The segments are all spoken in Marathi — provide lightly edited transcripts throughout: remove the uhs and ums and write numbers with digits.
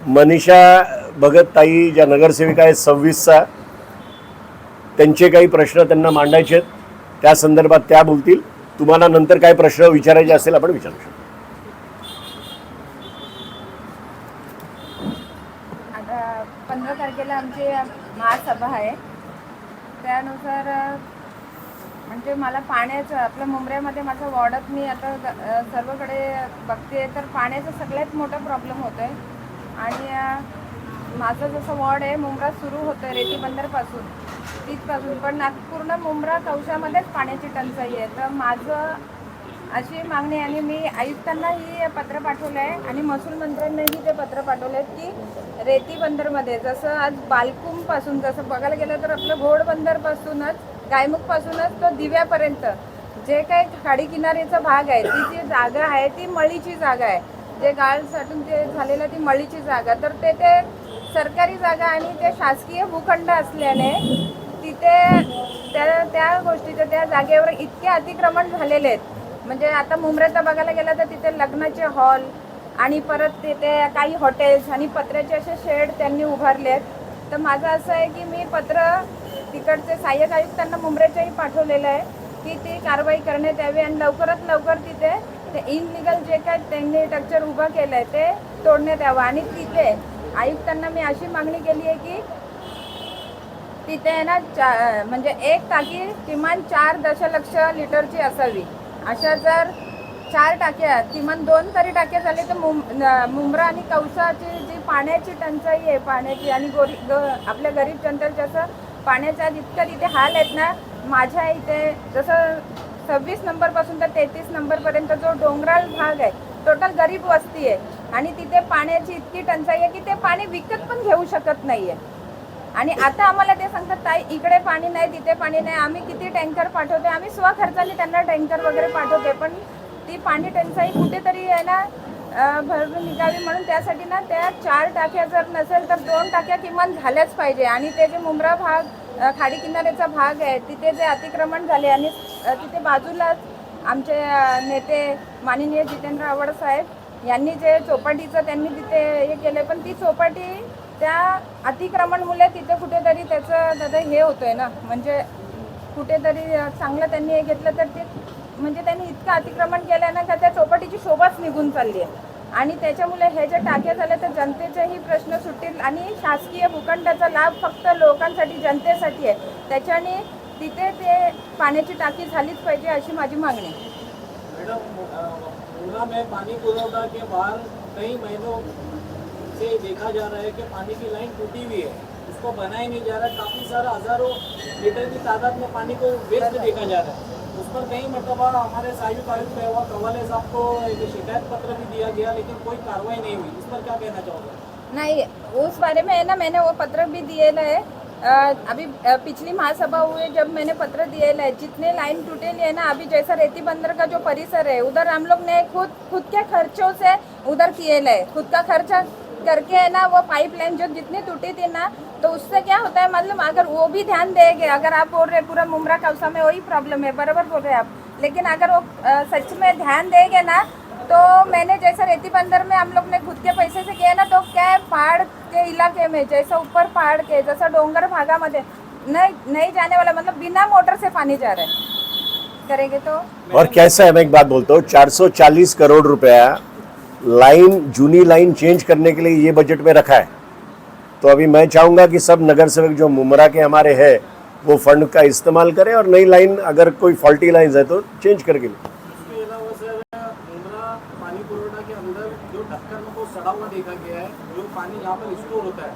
मनीषा भगत ताई ज्या नगरसेविका आहेत 26चा, त्यांचे काही प्रश्न त्यांना मांडायचे आहेत, त्या संदर्भात त्या बोलतील. तुम्हाला नंतर काय प्रश्न विचारायचे असेल आपण विचारू शकतो. आता 15 तारखेला आमची महासभा आहे. त्यानुसार म्हणजे मला पाण्याचं आपल्या मुंबऱ्यामध्ये माझ्या वॉर्डात मी आता सर्वकडे बघते तर पाण्याचा सगळ्यात मोठा प्रॉब्लेम होतो आहे. आणि माझं जसं वॉर्ड आहे मुंब्रा सुरू होतं रेती बंदरपासून तिथपासून, पण पूर्ण मुंब्रा कौशामध्येच पाण्याची टंचाई आहे. तर माझं अशी मागणी आहे आणि मी आयुक्तांनाही पत्र पाठवलं आहे आणि महसूल मंत्र्यांनाही ते पत्र पाठवलं आहे की रेती बंदरमध्ये जसं आज बालकुमपासून जसं बघायला गेलं तर आपलं घोडबंदरपासूनच गायमुखपासूनच तो दिव्यापर्यंत जे काही खाडी किनारीचा भाग आहे ती जी जागा आहे ती मळीची जागा आहे. जे गाळ साठून ते झालेलं ती मळीची जागा, तर ते सरकारी जागा आणि ते शासकीय भूखंड असल्याने तिथे त्या गोष्टीचं त्या जागेवर इतके अतिक्रमण झालेले आहेत. म्हणजे आता मुंब्र्याचं बघायला गेलं तर तिथे लग्नाचे हॉल आणि परत तिथे काही हॉटेल्स आणि पत्र्याचे असे शेड त्यांनी उभारले आहेत. तर माझं असं आहे की मी पत्र तिकडचे सहाय्यक आयुक्तांना मुंब्र्याच्याही पाठवलेलं आहे की ती कारवाई करण्यात यावी आणि लवकरात लवकर तिथे ते इनलिगल जे काय त्यांनी स्ट्रक्चर उभं केलं आहे ते तोडण्यात यावं. आणि तिथे आयुक्तांना मी अशी मागणी केली आहे की तिथे आहे ना म्हणजे एक टाकी किमान 4 दशलक्ष लिटरची असावी. अशा जर 4 टाक्या किमान 2 तरी टाक्या झाले तर मुंब्रा आणि कौसाची जी पाण्याची टंचाई आहे पाण्याची आणि आपल्या गरीब जनतेचं जसं पाण्याचा जितकं तिथे हाल आहेत ना, माझ्या इथे जसं 26 नंबरपासून तर 33 नंबरपर्यंत जो डोंगराळ भाग आहे टोटल गरीब वस्ती आहे आणि तिथे पाण्याची इतकी टंचाई आहे की ते पाणी विकत पण घेऊ शकत नाही आहे. आणि आता आम्हाला ते सांगतात ताई इकडे पाणी नाही तिथे पाणी नाही. आम्ही किती टँकर पाठवते, आम्ही स्वखर्चाने त्यांना टँकर वगैरे पाठवते, पण ती पाणी टंचाई कुठेतरी आहे ना भरून निघावी म्हणून त्यासाठी ना त्या 4 टाक्या जर नसेल तर 2 टाक्या किमान झाल्याच पाहिजे. आणि ते जे मुंब्रा भाग खाडी किनाऱ्याचा भाग आहे तिथे जे अतिक्रमण झाले आणि तिथे बाजूलाच आमचे नेते माननीय जितेंद्र आव्हाड साहेब यांनी जे चौपाटीचं त्यांनी तिथे हे केलं, पण ती चौपाटी त्या अतिक्रमणमुळे तिथे कुठेतरी त्याचं दादा हे होतं आहे ना, म्हणजे कुठेतरी चांगलं त्यांनी हे घेतलं तर ते म्हणजे त्यांनी इतकं अतिक्रमण केलं ना का त्या चौपाटीची शोभाच निघून चालली आहे. आणि त्याच्यामुळे हे जे टाक्या झाले तर जनतेचेही प्रश्न सुटतील आणि शासकीय भूखंडाचा लाभ फक्त लोकांसाठी जनतेसाठी आहे. त्याच्याने तिथे ते पाण्याची टाकी झालीच पाहिजे अशी माझी मागणी आहे. मॅडम, में पानी पुरवठा के बाहर कई महीनों से देखा जा रहा है कि पानी की लाइन टूटी हुई है, उसको बनाया नहीं जा रहा है. काफ़ी सारा हज़ारों लीटर की तादाद में पानी को वेस्ट देखा जा रहा है. उस पर कई मरतबा हमारे सहायक आयुक्त कवाले साहब को एक शिकायत पत्र भी दिया गया लेकिन कोई कार्रवाई नहीं हुई. इस पर क्या कहना चाहोगे? नहीं, उस बारे में है ना मैंने वो पत्र भी दिए है. अभी पिछली महासभा हुई जब मैंने पत्र दिए है जितने लाइन टूटेली है ना, अभी जैसा रेती बंदर का जो परिसर है उधर हम लोग ने खुद के खर्चों से उधर किए है, खुद का खर्चा करके है ना वो पाइपलाइन जो जितनी टूटी थी ना, तो उससे क्या होता है मतलब अगर वो भी ध्यान देंगे, अगर आप बोल रहे पूरा मुंब्रा कौसा में वही प्रॉब्लम है, बराबर बोल रहे हैं आप, लेकिन अगर वो सच में ध्यान देंगे ना तो मैंने जैसा रेती बंदर में हम लोग ने खुद के पैसे से किया ना, तो क्या है पहाड़ के इलाके में जैसा ऊपर पहाड़ के जैसा डोंगर भागामध्ये नहीं जाने वाला मतलब बिना मोटर से पानी जा रहा है करेंगे तो. और कैसा है, मैं एक बात बोलता हूँ, 440 करोड़ रुपया लाइन जूनी लाइन चेंज करने के लिए ये बजट में रखा है. तो अभी मैं चाहूँगा कि सब नगर सेवक जो मुंब्रा के हमारे हैं वो फंड का इस्तेमाल करें और नई लाइन अगर कोई फॉल्टी लाइन है तो चेंज करके लें. इसके अलावा सर मुंब्रा पानी पुरवठा के अंदर जो ढक्कन को सड़ा हुआ देखा गया है, जो पानी यहाँ पर स्टोर होता है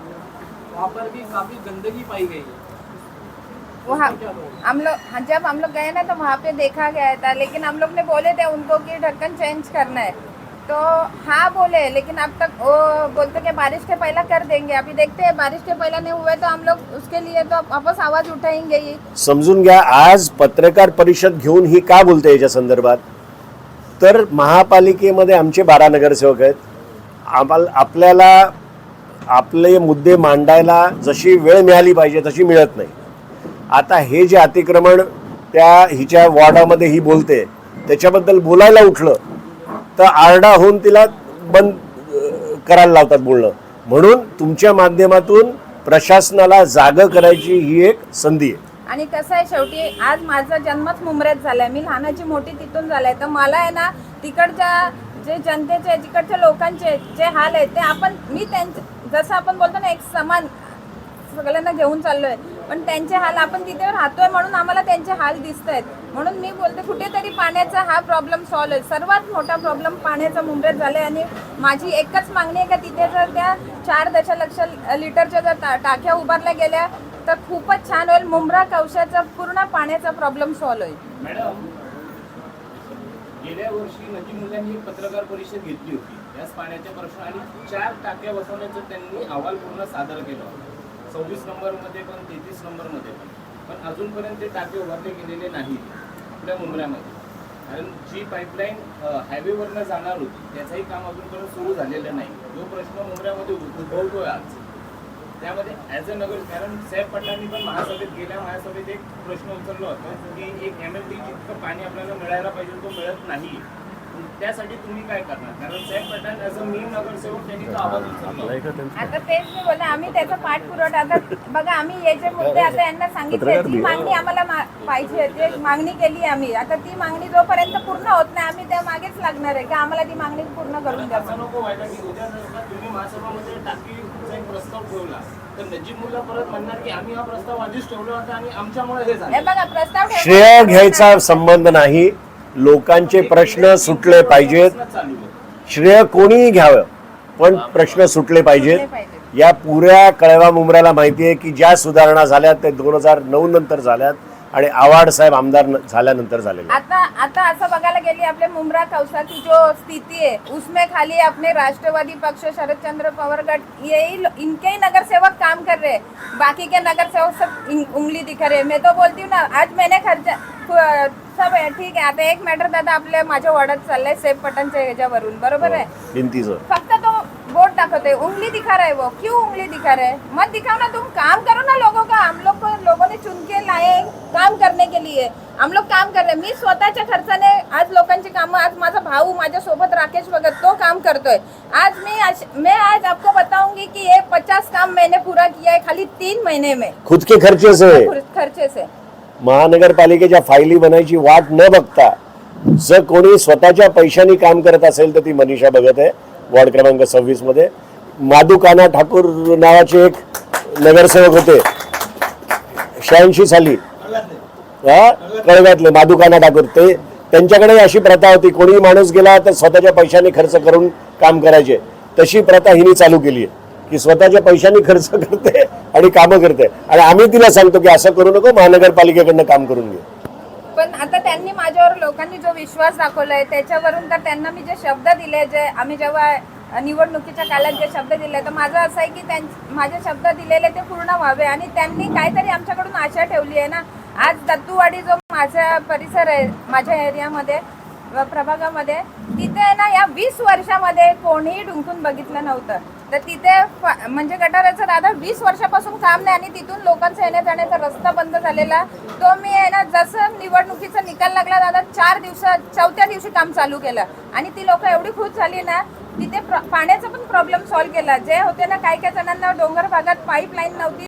वहाँ पर भी काफ़ी गंदगी पाई गई है. वहाँ हम लोग जब हम लोग गए ना तो वहाँ पे देखा गया था, लेकिन हम लोग ने बोले थे उनको कि ढक्कन चेंज करना है तो हाँ बोले, लेकिन अब तक वो बोलते कि बारिश के पहला कर देंगे. अभी देखते हैं बारिश के पहला नहीं हुए तो हम लोग उसके लिए तो वापस आवाज उठाएंगे ही. समजून घ्या. आज पत्रकार परिषद घेऊन ही का बोलते याच्या संदर्भात, तर महापालिकेमध्ये आमचे 12 नगरसेवक आहेत. आपल्याला आपले मुद्दे मांडायला जशी वेळ मिळाली पाहिजे तशी मिळत नाही. आता हे जे अतिक्रमण त्या हिच्या वॉर्डामध्ये ही बोलते त्याच्याबद्दल बोलायला उठलं तर आरडा होऊन तिला बंद करायला लावतात बोलणं. म्हणून तुमच्या माध्यमातून प्रशासनाला जागं करायची ही एक संधी आहे. आणि कसं आहे, शेवटी आज माझा जन्मच मुंबऱ्यात झालाय, मी लहानाची मोठी तिथून झालाय, तर मला आहे ना तिकडच्या जे जनतेचे, तिकडच्या लोकांचे जे हाल आहेत ते मी त्यांचे, जसं आपण बोलतो ना एक समान सगळ्यांना घेऊन चाललोय, पण त्यांचे हाल आपण तिथे राहतोय म्हणून आम्हाला त्यांचे हाल दिसत आहेत. म्हणून मी बोलते कुठेतरी पाण्याचा हा प्रॉब्लेम सॉल्व्ह आहे. सर्वात मोठा प्रॉब्लेम पाण्याचा मुंबईत झालाय आणि माझी एकच मागणी आहे का तिथे जर त्या 4 दशलक्ष लिटरच्या जर टाक्या उभारल्या गेल्या तर खूपच छान होईल. मुंब्रा कवशाचा पूर्ण पाण्याचा प्रॉब्लेम सॉल्व्ह होईल. मॅडम, गेल्या वर्षी नजीम मुलांनी एक पत्रकार परिषद घेतली होती, याच पाण्याचे प्रश्न आणि 4 टाक्या बसवण्याचं त्यांनी अहवाल पूर्ण सादर केला होता. 26 नंबरमध्ये पण 33 नंबरमध्ये पण अजूनपर्यंत ते टाके उभारले गेलेले नाही आपल्या मुंबऱ्यामध्ये. कारण जी पाईपलाईन हायवेवरनं जाणार होती त्याचंही काम अजूनपर्यंत सुरू झालेलं नाही. जो प्रश्न मुंबऱ्यामध्ये उद्भवतोय आज, त्यामध्ये ॲज अ नगर, कारण साहेब पठाणांनी पण गेल्या महासभेत एक प्रश्न उचलला होता की एक MLD जितकं पाणी आपल्याला मिळायला पाहिजे तो मिळत नाही. त्यासाठी तुम्ही काय करणार? कारण साहेब पठाण ॲज अ मेन नगरसेवक त्यांनी तो आवाज उचलला. आता तेच मी बोलले, आम्ही त्याचा पाठपुरवठा, आता बघा आम्ही हे जे मुद्दे आता यांना सांगितले, जी मागणी आम्हाला पाहिजे ते मागणी केली आम्ही, आता ती मागणी जोपर्यंत पूर्ण होत नाही आम्ही त्या मागेच लागणार आहे की आम्हाला ती मागणी पूर्ण करून द्या. असं नको व्हायला की उद्या जर का तुम्ही महासभामध्ये टाकीचा एक प्रस्ताव ठेवला तर नजीब मुल्ला परत म्हणणार की आम्ही हा प्रस्ताव आधीच ठेवला होता आणि आमच्यामुळे हे झालं. हे बघा प्रस्ताव श्रेय घ्यायचा संबंध नाही, लोकांचे प्रश्न सुटले पाहिजेत. चालू आहे. श्रेय कोणीही घ्यावं पण प्रश्न सुटले पाहिजेत. या पुऱ्या कळवा मुंबऱ्याला माहिती आहे की ज्या सुधारणा झाल्यात ते 2009 नंतर झाल्यात आणि आव्हाड साहेब आमदार झाल्यानंतर झालेले. आता असं बघायला गेली आपले मुंब्रा कौसा की जो स्थिति है उसमें खाली अपने राष्ट्रवादी पक्ष शरद चंद्र पवार गट यही इनके ही नगर सेवक काम कर रहे हैं, बाकी के नगर सेवक सब उंगली दिखा रहे. मैं तो बोलती हूँ ना, आज मैंने खर्चा सब आहे ठीक आहे. आता एक मॅटर दादा आपल्या माझ्या वॉर्डात चाललंय सेफ पटनच्या ह्याच्यावरून, बरोबर आहे, भिंतीचं फक्त तो बोर्ड दाखवते, उंगली दिखा रहा है वो. क्यों उंगली दिखा रहे? मत दिखाओ ना, तुम काम करो ना लोगों का. हम लोग को लोगों ने चुन के लाए काम करने के लिए, हम लोग काम कर रहे. मी स्वतःच्या खर्चाने आज लोकांची कामं, आज माझा भाऊ माझ्या सोबत राकेश भगत तो काम करतोय. मैं आज आपको बताऊंगी कि ये 50 काम मैंने पूरा किया है खाली 3 महीने में, खुद के खर्चे से. महानगरपालिकेच्या फायली बनायची वाट न बघता जर कोणी स्वतःच्या पैशानी काम करत असेल तर ती मनीषा भगत आहे, वॉर्ड क्रमांक 26 मध्ये. माधुकाना ठाकूर नावाचे एक नगरसेवक होते 86 साली, कळव्यातले माधुकाना ठाकूर, ते त्यांच्याकडे अशी प्रथा होती, कोणी माणूस गेला तर स्वतःच्या पैशाने खर्च करून काम करायचे. तशी प्रथा हिने चालू केली आहे की स्वतःच्या पैशाने खर्च करते आणि कामं करते. आणि आम्ही तिला सांगतो की असं करू नको, महानगरपालिकेकडनं काम करून घे. पण आता त्यांनी माझ्यावर लोकांनी जो विश्वास दाखवलाय त्याच्यावरून तर त्यांना मी जे शब्द दिले, जे आम्ही जेव्हा निवडणुकीच्या काळात जे शब्द दिले, तर माझं असं आहे की माझे शब्द दिलेले ते पूर्ण व्हावे. आणि त्यांनी काहीतरी आमच्याकडून आशा ठेवली आहे ना. आज दत्तूवाडी जो माझा परिसर आहे, माझ्या एरियामध्ये प्रभागामध्ये, तिथे ना या 20 वर्षामध्ये कोणीही ढुंकून बघितलं नव्हतं. तर तिथे म्हणजे गटाराचं दादा 20 वर्षापासून काम नाही आणि तिथून लोकांचा येण्या जाण्याचा रस्ता बंद झालेला. तो मी आहे ना, जसं निवडणुकीचा निकाल लागला दादा 4थ्या दिवशी काम चालू केलं आणि ती लोक एवढी खुश झाली ना. तिथे पाण्याचा पण प्रॉब्लेम सॉल्व्ह केला. जे होते ना काही जणांना डोंगर भागात पाईपलाईन नव्हती,